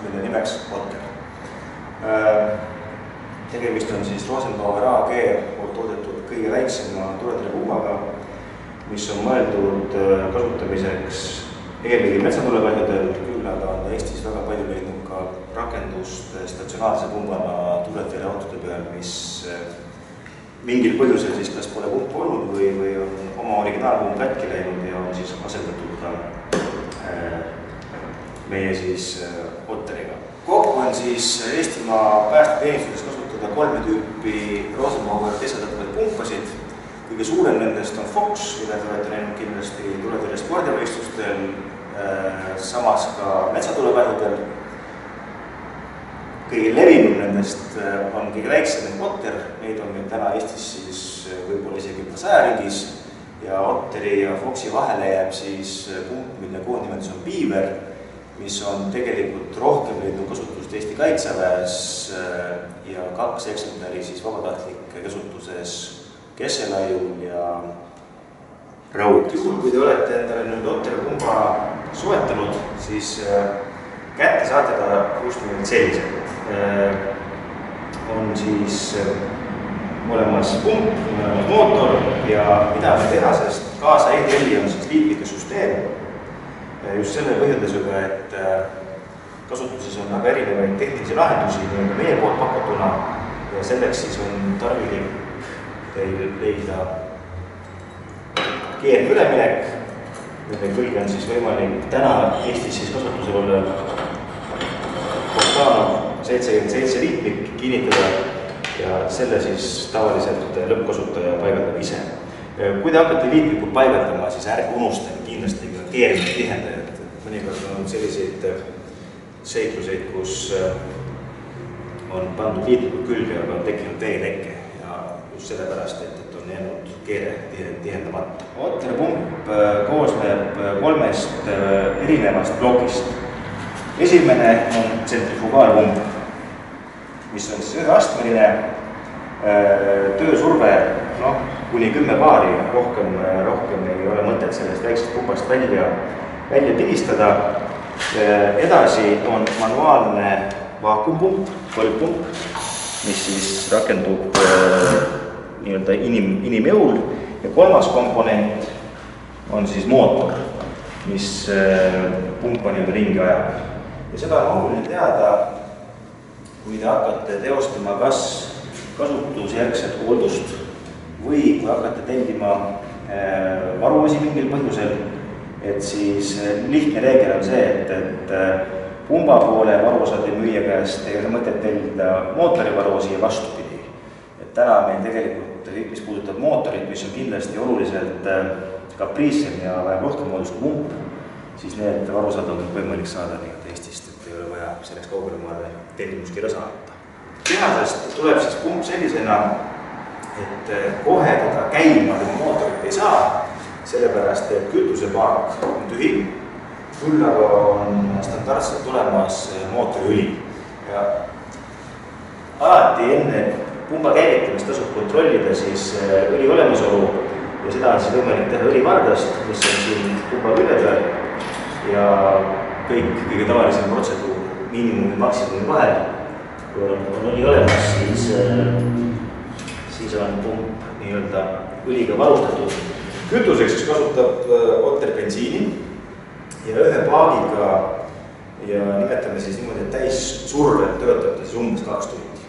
mille nimeks Otter. Tegemist on siis Rosenbauer AG poolt toodetud kõige väiksema tuletõrjepumbaga, mis on mõeldud kasutamiseks eelkõige metsatulepõhjadel, küll aga on Eestis väga palju leidnud ka rakendust statsionaarse pumbana tuletõrjeautode peal, mis mingil põhjusel siis kas pole pump olnud või on oma originaalpump katki läinud ja on siis asendatud ka meie siis Otteriga. Kokku on siis Eestimaa päästeteenistuses kasutada 3 tüüpi Rosenbauer teesadatavaid pumpasid. Kõige suurem nendest on Fox, mida te olete näinud kindlasti tuletõrje spordivõistlustel, samas ka metsatulepäevadel. Kõige levinum nendest on kõige väiksem Otter, neid on meil täna Eestis siis võib-olla isegi 100 ringis ja Otteri ja Foxi vahele jääb siis pump, mille koondnimetus on Beaver, mis on tegelikult rohkem leidnud kasutust Eesti Kaitseväes ja 2 eksemplari siis vabatahtlike kasutuses Kesselaiul ja Raud. Juhul, kui te olete endale nüüd Otteri pumba soetanud, siis kätte saate ta just nimelt sellised. On siis olemas pump, olemas mootor ja midagi tehasest kaasa ei telli on siis liitlike süsteem. Just selle põhjendusega, et kasutuses on väga erinevaid tehnilisi lahendusi meie poolt pakutuna ja selleks siis on tarvilik teil leida keerv üleminek. Nende külge on siis võimalik täna Eestis siis kasutusel olla Octanov 77 liitlik kinnitada ja selle siis tavaliselt lõppkasutaja paigaldab ise. Kui te hakkate liitlikult paigaldama, siis ärge unustage kindlasti ka keermise tihendajat. Mõnikord on selliseid seikluseid, kus on pandud liitlikult külge, aga on tekkinud veetekke ja just sellepärast, et on jäänud keere tihendamata. Otteri pump koosneb 3 erinevast plokist. Esimene on tsentrifugaalpump, mis on siis üheastmeline töösurve, kuni 10 baari, rohkem ei ole mõtet sellest väiksest pumbast välja pigistada. Edasi on manuaalne vaakumpump, kolmpump, mis siis rakendub nii-öelda inimjõul ja 3. komponent on siis mootor, mis pumpa nii-öelda ringi ajab. Ja seda on oluline teada, kui te hakkate teostama kas kasutusjärgset hooldust või kui hakkate tellima varuosi mingil põhjusel, et siis lihtne reegel on see, et pumba poole varuosade müüja käest ei ole mõtet tellida mootori varuosi ja vastupidi. Et täna meil tegelikult, mis puudutab mootorit, mis on kindlasti oluliselt kapriissem ja vähem rohkem moodustab pump, siis need varuosad on võimalik saada Eestist, et ei ole vaja selleks kaugele maale tellimuskirja saata. Tehasest tuleb siis pump sellisena, et kohe teda käima tema mootorit ei saa, sellepärast, et kütusepaak on tühi, küll aga on standardselt tulemas mootoriõli. Ja alati enne pumba käivitamist tasub kontrollida siis õli olemasolu ja seda on siis võimalik teha õlivardast, mis on siin pumba külje peal ja kõige tavalisem protseduur miinimumi ja maksimumi vahel. Kui on õli olemas, siis on pump nii-öelda õliga varustatud. Kütuseks kasutab Otter bensiini ja ühe paagiga ja nimetame siis niimoodi, et täis survel töötab ta siis umbes 2 tundi.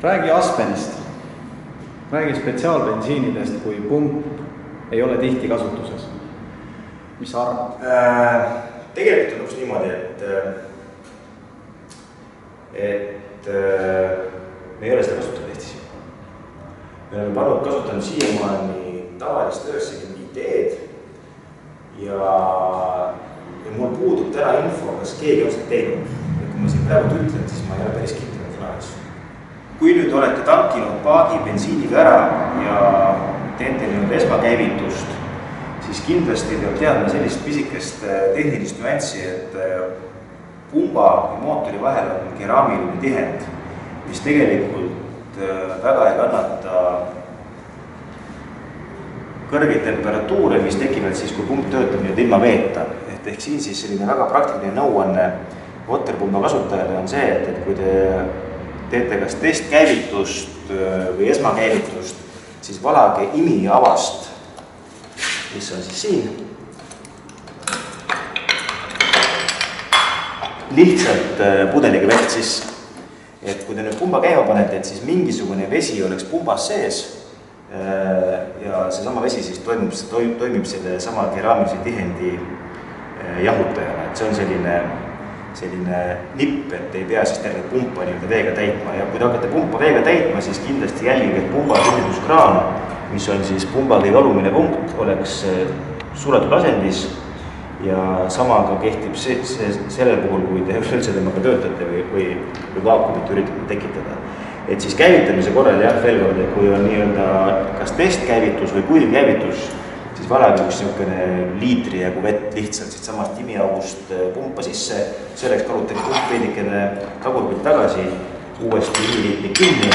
Räägi Aspenist, räägi spetsiaalbensiinidest, kui pump ei ole tihti kasutuses. Mis sa arvad? Tegelikult on just niimoodi, et me ei ole seda kasutanud Eestis. Me oleme kasutanud siiamaani tavalist töössegi ideed ja mul puudub täna info, kas keegi on seda teinud. Ja kui ma siin praegu ütlen, siis ma ei ole päris kindel sõnades. Kui nüüd olete tankinud paagi bensiiniga ära ja teete nüüd esmakäivitust, siis kindlasti peab teadma sellist pisikest tehnilist nüanssi, et pumba ja mootori vahel on keraamiline tihend, mis tegelikult väga ei kannata kõrgeid temperatuure, mis tekivad siis, kui pump töötab nüüd ilma veeta. Ehk ehk siin siis selline väga praktiline nõuanne waterpumba kasutajale on see, et kui te teete kas testkäivitust või esmakäivitust, siis valage imiavast, mis on siis siin, lihtsalt pudeliga vett sisse. Et kui te nüüd pumba käima panete, et siis mingisugune vesi oleks pumbas sees ja seesama vesi siis toimib selle sama keraamilise tihendi jahutajana. Et see on selline nipp, et ei pea siis terve pumpa nii-öelda veega täitma. Ja kui te hakkate pumpa veega täitma, siis kindlasti jälgige, et pumba tühjenduskraan, mis on siis pumba kõige alumine punkt, oleks suletud asendis. Ja sama ka kehtib sellel puhul, kui te üldse temaga töötate või vaakumit üritate tekitada. Et siis käivitamise korral jah, veel kord, et kui on nii-öelda kas testkäivitus või kuivkäivitus, siis valage üks niisugune liitri jagu vett lihtsalt siit samast imiaugust pumpa sisse, selleks kalutage pump veidikene tagurpidi tagasi, uuesti imiliitnik kinni,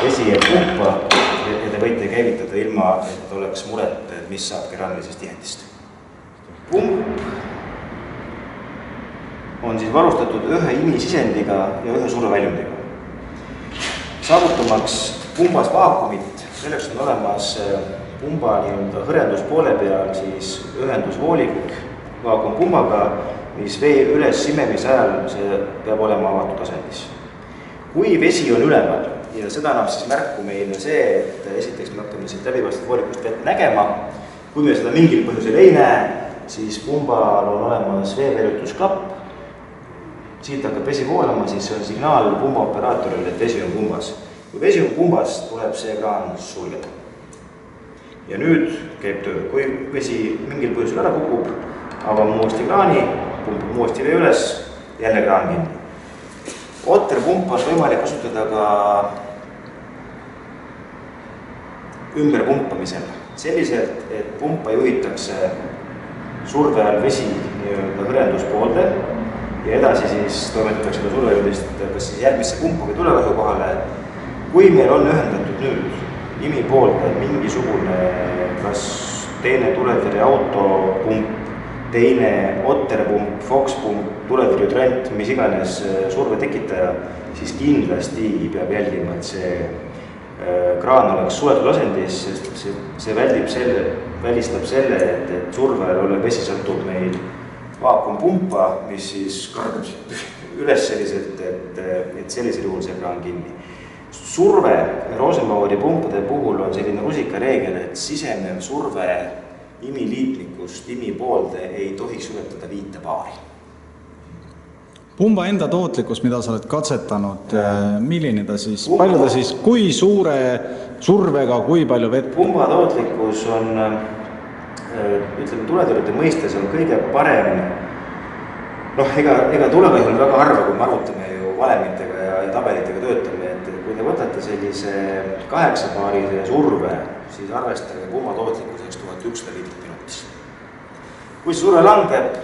vesi jääb pumpa ja te võite käivitada ilma, et oleks muret, mis saab keraamilisest tihendist. Pump on siis varustatud ühe imisisendiga ja ühe surveväljundiga. Saavutamaks pumbas vaakumit, selleks on olemas pumba nii-öelda hõrenduspoole peal siis ühendusvoolik vaakumpumbaga, mis vee üles simemise ajal see peab olema avatud asendis. Kui vesi on üleval ja seda annab siis märku meile see, et esiteks me hakkame siit läbivast voolikust vett nägema, kui me seda mingil põhjusel ei näe, siis pumbal on olemas veeveerutusklapp, siit hakkab vesi voolama, siis see on signaal pumba operaatoril, et vesi on pumbas. Kui vesi on pumbas, tuleb see kraan sulgeda. Ja nüüd käib töö. Kui vesi mingil põhjusel ära kukub, avame uuesti kraani, pumpab uuesti vee üles, jälle kraan kinni. Waterpumpa on võimalik kasutada ka ümberpumpamisel. Selliselt, et pumpa juhitakse surve all vesi nii-öelda hõrenduspoolde ja edasi siis toimetatakse seda survejuhist kas siis järgmisse pumpa või tulekahju kohale. Kui meil on ühendatud nüüd imi poolde mingisugune kas teine tuletõrje autopump, teine otterpump, foxpump, tuletõrjutrent, mis iganes surve tekitaja, siis kindlasti peab jälgima, et see kraan oleks suletud asendis, sest see välistab selle, et surve all olev vesi satub meil vaakumpumpa, mis siis kardab üles selliselt, et sellisel juhul see kraan kinni. Surve Rosenbaueri pumpade puhul on selline rusikareegel, et sisenev surve imiliitnikust imi poolde ei tohiks ületada 5 baari. Pumba enda tootlikkus, mida sa oled katsetanud, milline ta siis, palju ta siis, kui suure survega, kui palju vett? Pumba tootlikkus on, ütleme, tuletõrjute mõistes on kõige parem, ega tulekahjul väga harva, kui me arvutame ju valemitega ja tabelitega töötame, et kui te võtate sellise 8-baarise surve, siis arvestage pumba tootlikkuseks 1100 liitrit minutis. Kui see surve langeb,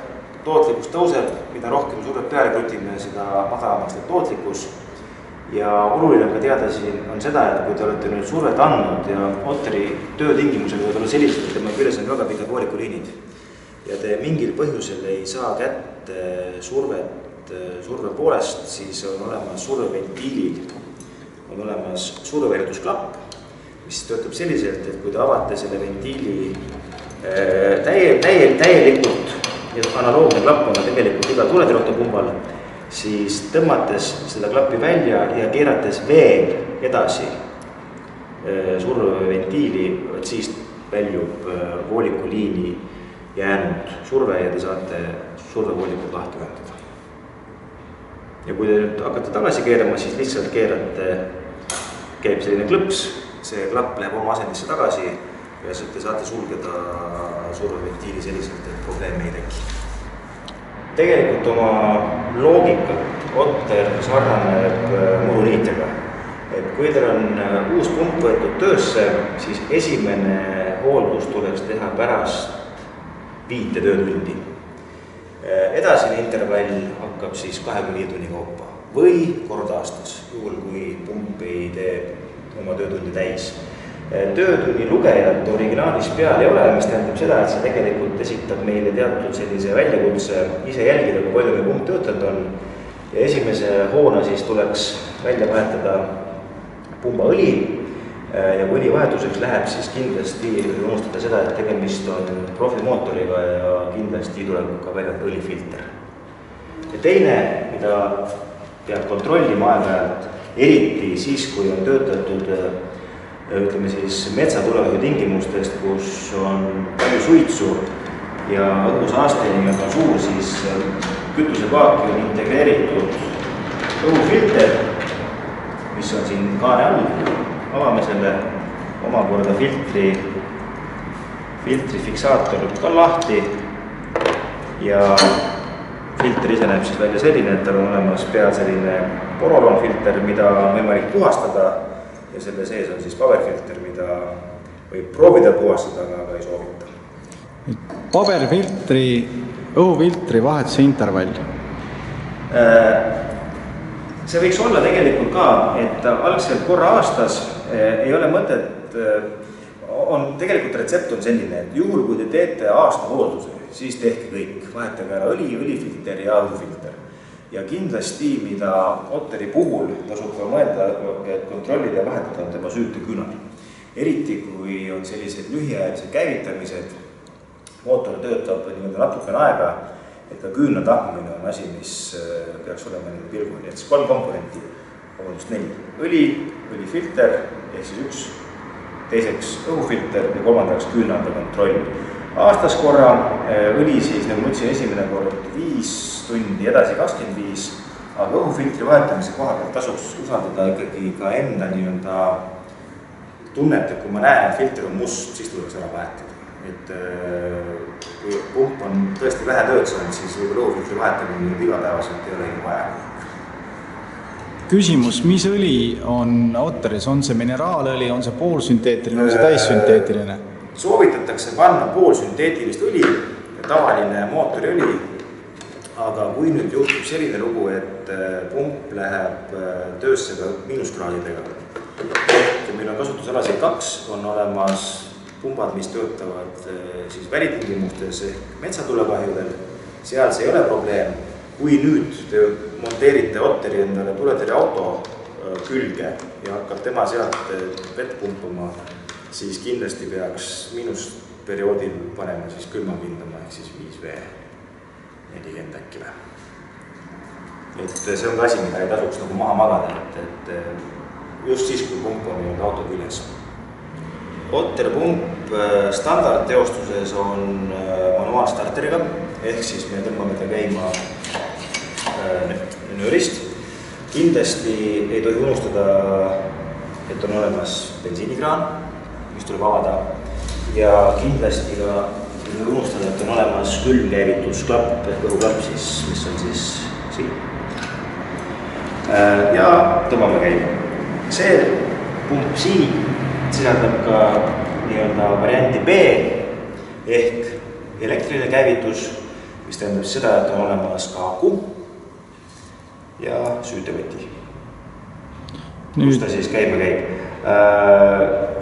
tootlikkus tõuseb, mida rohkem survet peale krutime, seda madalamaks teeb tootlikkus. Ja oluline ka teada siin on seda, et kui te olete nüüd survet andnud ja Otteri töötingimused võivad olla sellised, et tema küljes on väga pikad voolikuliinid ja te mingil põhjusel ei saa kätte surve poolest, siis on olemas surveventiilil, on olemas surveveerutusklapp, mis töötab selliselt, et kui te avate selle ventiili täielikult ja analoogne klapp on tegelikult iga tuletõrjutapumbal, siis tõmmates seda klappi välja ja keerates veel edasi surveventiili, siis väljub voolikuliini jäänud surve ja te saate survevoolikud lahti ühendada. Ja kui te nüüd hakkate tagasi keerama, siis lihtsalt keerate, käib selline klõps, see klapp läheb oma asendisse tagasi ja te saate sulgeda surveventiili selliselt, et probleeme ei teki. Tegelikult oma loogikat Otter sarnaneb muruniitjaga. Et kui teil on uus pump võetud töösse, siis esimene hooldus tuleks teha pärast 5 töötundi. Edasine intervall hakkab siis 25 tunni kaupa või kord aastas, juhul kui pump ei tee oma töötundi täis. töötunni lugejat originaalis peal ei ole, mis tähendab seda, et see tegelikult esitab meile teatud sellise väljakutse ise jälgida, kui palju meil pump töötanud on. Ja esimese hoona siis tuleks välja vahetada pumbaõli ja kui õli vahetuseks läheb, siis kindlasti unustada seda, et tegemist on profimootoriga ja kindlasti tuleb ka välja õlifilter. Ja teine, mida peab kontrollima aeg-ajalt, eriti siis, kui on töötatud ütleme siis metsatulevahju tingimustest, kus on palju suitsu ja õhusaaste on suur, siis kütusepaaki on integreeritud õhufilter, mis on siin kaane all. Avame selle omakorda filtri fiksaator ka lahti ja filter ise näeb siis välja selline, et tal on olemas peal selline porolonfilter, mida on võimalik puhastada ja selle sees on siis paberfilter, mida võib proovida puhastada, aga ei soovita. Paberfiltri, õhufiltri vahetuse intervall? See võiks olla tegelikult ka, et algselt korra aastas ei ole mõtet, tegelikult retsept on selline, et juhul kui te teete aasta hoolduse, siis tehke kõik, vahetage ära õlifilter ja õhufilter. Ja kindlasti, mida Otteri puhul tasub ka mõelda, et kontrollida ja vahetada on tema süüteküünal. Eriti kui on sellised lühiajalised käivitamised, mootor töötab natukene aega, et ka küünla tahmine on asi, mis peaks olema pilgul. Et 3 komponenti, 4. Õli, õlifilter, ehk siis 1, teiseks õhufilter ja 3. küünlanda kontroll. Aastas korra õli siis, nagu ma ütlesin, esimene kord 5 tundi, edasi 25, aga õhufiltri vahetamise koha pealt tasuks usaldada ikkagi ka enda tunnet, et kui ma näen, et filter on must, siis tuleks ära vahetada. Et kui pump on tõesti vähe tööd saanud, siis võib-olla õhufiltri vahetamine igapäevaselt ei ole vaja. Küsimus, mis õli on Otteris? On see mineraalõli, on see poolsünteetiline, on see täissünteetiline? Soovitatakse panna poolsünteetilist õli, tavaline mootoriõli, aga kui nüüd juhtub selline lugu, et pump läheb töösse ka miinuskraadidega, et meil on kasutusalasid 2, on olemas pumbad, mis töötavad siis välitingimustes ehk metsatulevahjudel, seal see ei ole probleem. Kui nüüd te monteerite Otteri endale tuletõrje auto külge ja hakkab tema sealt vett pumpama, siis kindlasti peaks miinusperioodil panema siis külma pindama ehk siis 5V40 äkki või. Et see on ka asi, mida ei tasuks nagu maha magada, et just siis, kui pump on auto küljes. Otter pump standardteostuses on manuaalstarteriga, ehk siis me tõmbame ta käima nöörist. Kindlasti ei tohi unustada, et on olemas bensiinikraan, mis tuleb avada ja kindlasti ka unustada, et on olemas külmkäivitusklapp ehk õhuklapp siis, mis on siis siin. Ja tõmbame käima. See pump siin sisaldab ka varianti B ehk elektriline käivitus, mis tähendab seda, et on olemas ka aku ja süütevõti. Kus ta siis käima käib.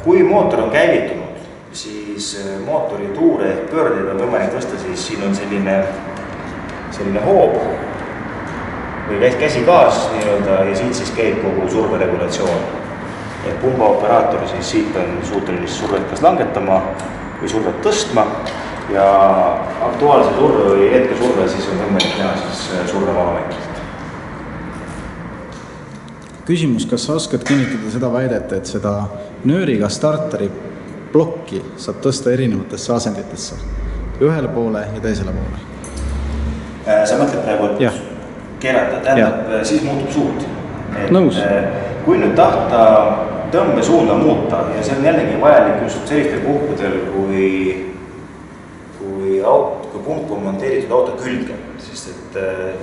Kui mootor on käivitunud, siis mootori tuure ehk pöördeid on võimalik tõsta, siis siin on selline hoob või käsigaas ja siit siis käib kogu surveregulatsioon. Et pumbaoperaator siis siit on suuteline survet kas langetama või survet tõstma ja aktuaalse surve või hetkesurve siis on võimalik näha siis survemanomeetrilt. Küsimus, kas sa oskad kinnitada seda väidet, et seda nööriga starteri plokki saab tõsta erinevatesse asenditesse, ühele poole ja teisele poole? Sa mõtled praegu, et keerata, tähendab, siis muutub suund. Nõus. Kui nüüd tahta tõmbesuunda muuta ja see on jällegi vajalik just sellistel puhkudel, kui pump on monteeritud auto külge, sest et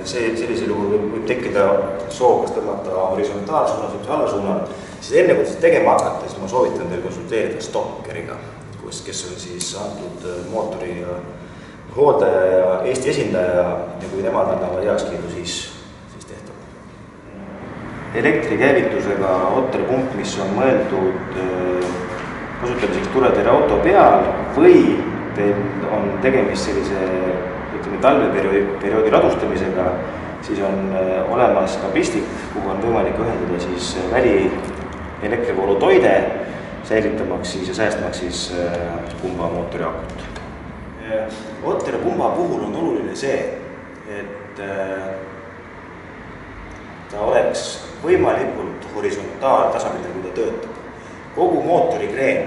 sellisel juhul võib tekkida soov kas tõmmata horisontaalsuunas või allasuunal, siis enne kui seda tegema hakata, siis ma soovitan teil konsulteerida stokkeriga, kes on siis antud mootori ja hooldaja ja Eesti esindaja ja kui nemad annavad heakskiidu, siis tehtav. Elektrikäivitusega Otter pump, mis on mõeldud kasutamiseks tuletõrjeauto peal või teil on tegemist sellise talveperioodi ladustamisega, siis on olemas ka pistik, kuhu on võimalik ühendada siis väli elektrivoolu toide, säilitamaks siis ja säästmaks siis pumba mootori akut. Otter pumba puhul on oluline see, et ta oleks võimalikult horisontaaltasandil, kui ta töötab. Kogu mootori kreen,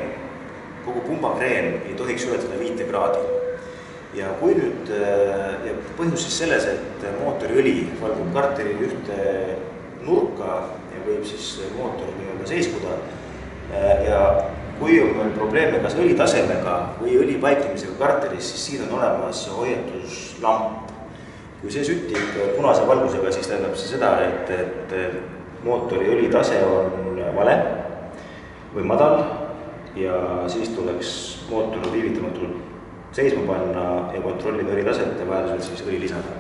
kogu pumba kreen ei tohiks ületada 5 kraadi. Ja kui nüüd, ja põhjus siis selles, et mootoriõli valgub karteri ühte nurka ja võib siis mootor nii-öelda seiskuda. Ja kui on meil probleeme kas õli tasemega või õli paiknemisega karteris, siis siin on olemas hoiatuslamp. Kui see süttib punase valgusega, siis tähendab see seda, et mootori õli tase on vale või madal ja siis tuleks mootor viivitamatult seisma panna ja kontrollida õli taset ja vajadusel siis õli lisada.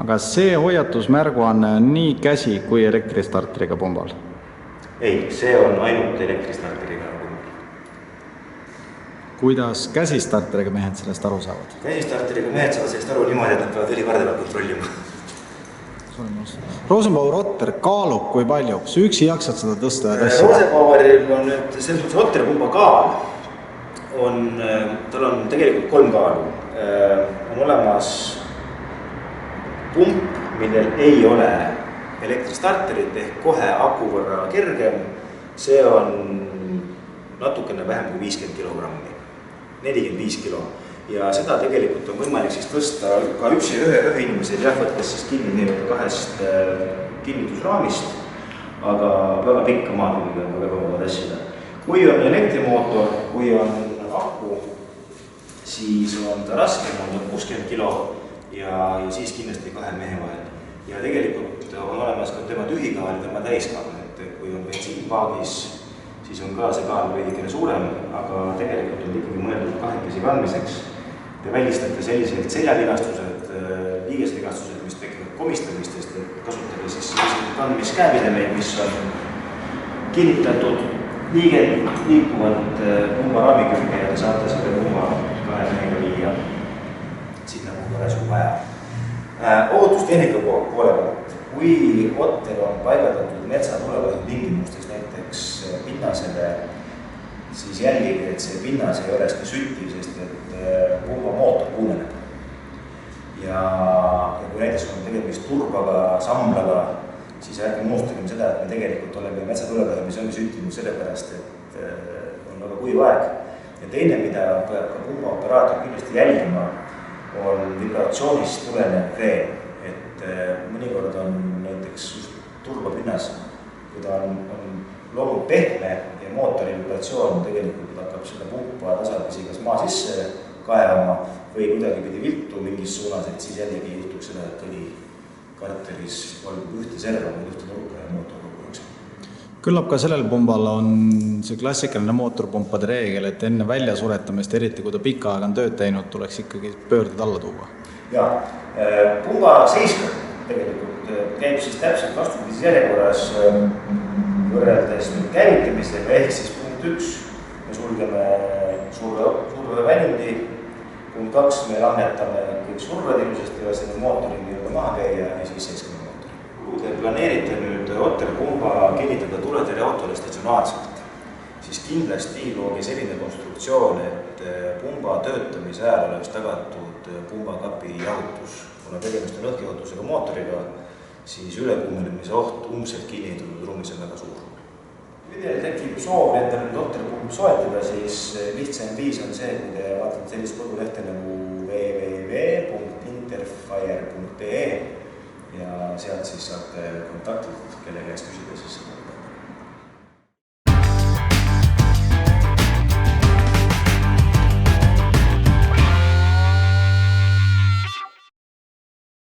Aga see hoiatusmärguanne on nii käsi kui elektristarteriga pumbal? Ei, see on ainult elektristarteriga pumbal. Kuidas käsistarteriga mehed sellest aru saavad? Käsistarteriga mehed saavad sellest aru niimoodi, et nad peavad õlikardela kontrollima. Rosenbauer Otter kaalub kui palju? Kas üksi jaksad seda tõsta? Rosenbaueril on nüüd selles mõttes Otter pumba kaal. Tal on tegelikult 3 kaalu. On olemas pump, millel ei ole elektristarterit ehk kohe aku võrra kergem. See on natukene vähem kui 50 kilogrammi, 45 kilo. Ja seda tegelikult on võimalik siis tõsta ka ühe inimesel võttes siis kinni 2 kinnitusraamist, aga väga pikka maadega on väga vabad asjada. Kui on elektrimootor, kui on aku, siis on ta raskem, on 60 kilo ja siis kindlasti 2 mehe vahel. Ja tegelikult on olemas ka tema tühikaal ja tema täiskaal, et kui on bensiinpaagis, siis on ka see kaal veidikene suurem, aga tegelikult on ikkagi mõeldud 2 kandmiseks. Te välistate selliselt seljavigastused, liigesvigastused, mis tekivad komistamistest, et kasutage siis selliseid kandmiskäepidemeid, mis on kinnitatud liikuvad pumba raami külge ja te saate selle pumba 2 mehega viia sinna pumba sul vaja. Ohutustehnika poole pealt, kui Otter on paigaldatud metsatulevõim tingimustes näiteks pinnasele, siis jälgige, et see pinnas ei oleks ka süttiv, sest et pumba mootor kuuneneb. Ja kui näiteks on tegemist turbaga, samlaga, siis ärge unustagem seda, et me tegelikult oleme metsatulevõim, mis on süttinud sellepärast, et on väga kuiv aeg. Ja teine, mida peab ka pumba operaator kindlasti jälgima, on vibratsioonist tulenev kreen. Et mõnikord on näiteks turbapinnas, kui ta on loomult pehme ja mootori vibratsioon tegelikult hakkab seda pumpa tasapisi kas maa sisse kaevama või kuidagi pidi viltu mingis suunas, et siis jällegi juhtuks seda, et õli karteris valgub ühte serva või ühte nurka ja mootor luguks. Küllap ka sellel pumbal on see klassikaline mootorpumpade reegel, et enne väljasuretamist, eriti kui ta pika aega on tööd teinud, tuleks ikkagi pöörded alla tuua. Jaa, pumba seiskab tegelikult käib siis täpselt vastupidises järjekorras võrreldes käivitamisega, ehk siis punkt 1, me sulgeme surve väljundi, punkt 2, me langetame kõik surved ilusasti ja selle mootori nii-öelda maha käia ja siis seiskame mootori. Kui te planeerite nüüd Otter pumba kinnitada tuletõrjeautole statsionaarselt, siis kindlasti loogi selline konstruktsioon, et pumba töötamise ajal oleks tagatud pumbakapi jahutus. Kuna tegemist on õhkjahutusega mootoriga, siis ülekuumenemise oht umbselt kinnitatud ruumis on väga suur. Kui teil tekib soov endale nüüd Otter pump soetada, siis lihtsam viis on see, kui te vaatate sellist kodulehte nagu www.interfire.ee ja sealt siis saate kontaktilt, kelle käest küsida siis seda.